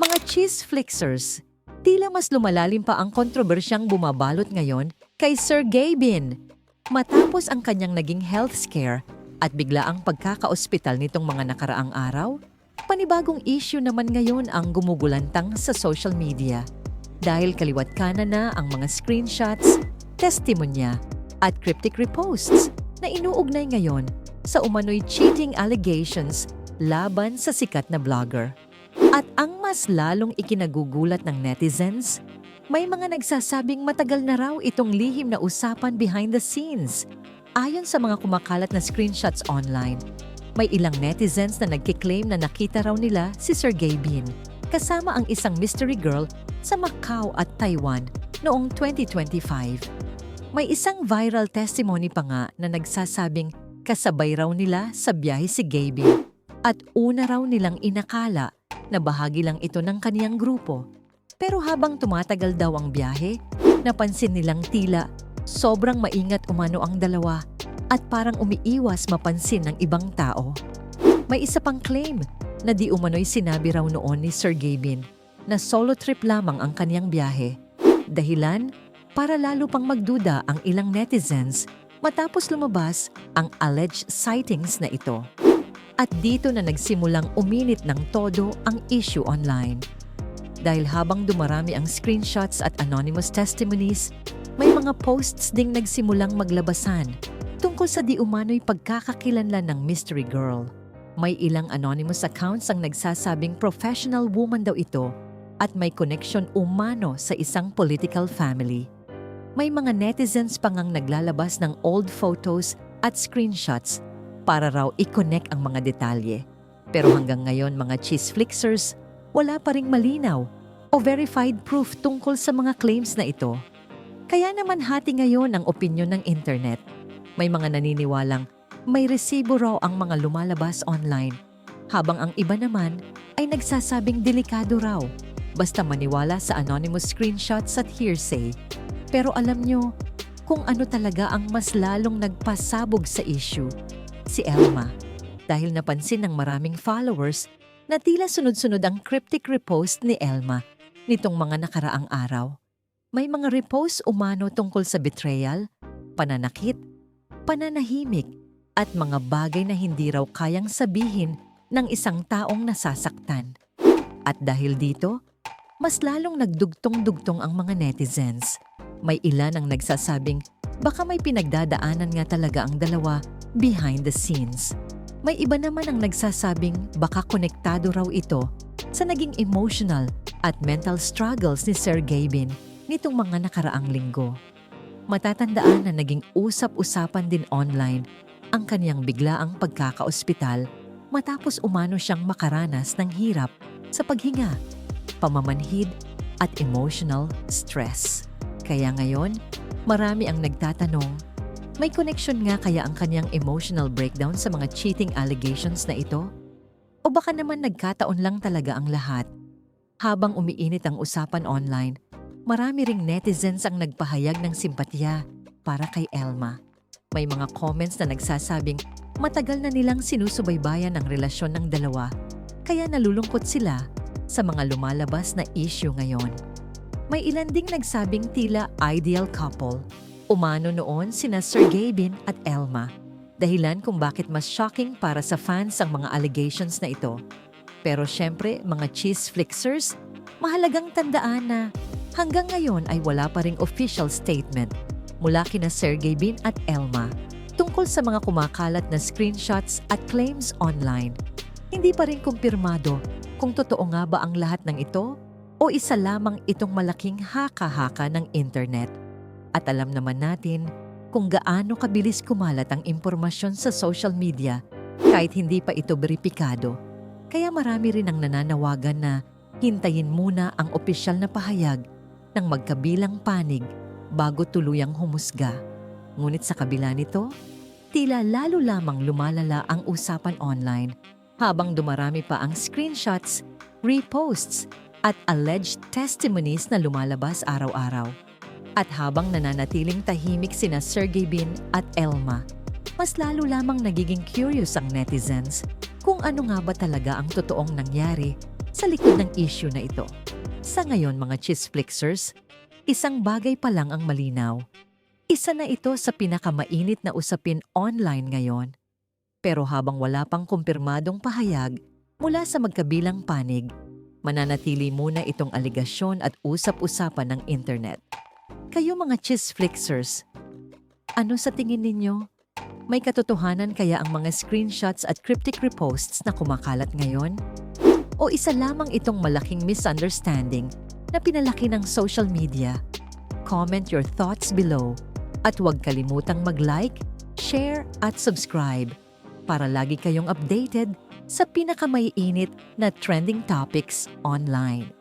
Mga cheese flixers, tila mas lumalalim pa ang kontrobersyang bumabalot ngayon kay Sir Gabin. Matapos ang kanyang naging health scare at bigla ang pagkakaospital nitong mga nakaraang araw, panibagong issue naman ngayon ang gumugulantang sa social media. Dahil kaliwat kanan na ang mga screenshots, testimonya at cryptic reposts na inuugnay ngayon sa umano'y cheating allegations laban sa sikat na vlogger. At ang mas lalong ikinagugulat ng netizens, may mga nagsasabing matagal na raw itong lihim na usapan behind the scenes. Ayon sa mga kumakalat na screenshots online, may ilang netizens na nagkiklaim na nakita raw nila si Sir Gabin kasama ang isang mystery girl sa Macau at Taiwan noong 2025. May isang viral testimony pa nga na nagsasabing kasabay raw nila sa biyahe si Gabin at una raw nilang inakala na bahagi lang ito ng kaniyang grupo. Pero habang tumatagal daw ang biyahe, napansin nilang tila sobrang maingat umano ang dalawa at parang umiiwas mapansin ng ibang tao. May isa pang claim na di umano'y sinabi raw noon ni Sir Gabin na solo trip lamang ang kaniyang biyahe. Dahilan para lalo pang magduda ang ilang netizens matapos lumabas ang alleged sightings na ito. At dito na nagsimulang uminit ng todo ang issue online. Dahil habang dumarami ang screenshots at anonymous testimonies, may mga posts ding nagsimulang maglabasan tungkol sa di umano'y pagkakakilanlan ng mystery girl. May ilang anonymous accounts ang nagsasabing professional woman daw ito at may connection umano sa isang political family. May mga netizens pa ngang naglalabas ng old photos at screenshots para raw i-connect ang mga detalye. Pero hanggang ngayon mga cheese flixers, wala pa ring malinaw o verified proof tungkol sa mga claims na ito. Kaya naman hati ngayon ang opinyon ng internet. May mga naniniwalang may resibo raw ang mga lumalabas online, habang ang iba naman ay nagsasabing delikado raw, basta maniwala sa anonymous screenshots at hearsay. Pero alam nyo kung ano talaga ang mas lalong nagpasabog sa issue? Si Elma. Dahil napansin ng maraming followers na tila sunod-sunod ang cryptic repost ni Elma nitong mga nakaraang araw. May mga repost umano tungkol sa betrayal, pananakit, pananahimik, at mga bagay na hindi raw kayang sabihin ng isang taong nasasaktan. At dahil dito, mas lalong nagdugtong-dugtong ang mga netizens. May ilan ang nagsasabing baka may pinagdadaanan nga talaga ang dalawa behind the scenes. May iba naman ang nagsasabing baka konektado raw ito sa naging emotional at mental struggles ni Sir Gabin nitong mga nakaraang linggo. Matatandaan na naging usap-usapan din online ang kaniyang biglaang pagkakaospital matapos umano siyang makaranas ng hirap sa paghinga, pamamanhid at emotional stress. Kaya ngayon, marami ang nagtatanong, may connection nga kaya ang kanyang emotional breakdown sa mga cheating allegations na ito? O baka naman nagkataon lang talaga ang lahat? Habang umiinit ang usapan online, marami ring netizens ang nagpahayag ng simpatya para kay Elma. May mga comments na nagsasabing matagal na nilang sinusubaybayan ang relasyon ng dalawa, kaya nalulungkot sila sa mga lumalabas na issue ngayon. May ilan ding nagsabing tila ideal couple. Umano noon sina Sir Gabin at Elma. Dahilan kung bakit mas shocking para sa fans ang mga allegations na ito. Pero syempre, mga cheese flixers, mahalagang tandaan na hanggang ngayon ay wala pa ring official statement mula kina Sir Gabin at Elma tungkol sa mga kumakalat na screenshots at claims online. Hindi pa rin kumpirmado kung totoo nga ba ang lahat ng ito o isa lamang itong malaking haka-haka ng internet. At alam naman natin kung gaano kabilis kumalat ang impormasyon sa social media kahit hindi pa ito beripikado. Kaya marami rin ang nananawagan na hintayin muna ang opisyal na pahayag ng magkabilang panig bago tuluyang humusga. Ngunit sa kabila nito, tila lalo lamang lumalala ang usapan online habang dumarami pa ang screenshots, reposts at alleged testimonies na lumalabas araw-araw. At habang nananatiling tahimik sina Sir Gabin at Elma, mas lalo lamang nagiging curious ang netizens kung ano nga ba talaga ang totoong nangyari sa likod ng issue na ito? Sa ngayon mga chisflixers, isang bagay pa lang ang malinaw. Isa na ito sa pinakamainit na usapin online ngayon. Pero habang wala pang kumpirmadong pahayag mula sa magkabilang panig, mananatili muna itong aligasyon at usap-usapan ng internet. Kayo mga chisflixers, ano sa tingin ninyo? May katotohanan kaya ang mga screenshots at cryptic reposts na kumakalat ngayon? O isa lamang itong malaking misunderstanding na pinalaki ng social media? Comment your thoughts below at huwag kalimutang mag-like, share at subscribe para lagi kayong updated sa pinakamaiinit na trending topics online.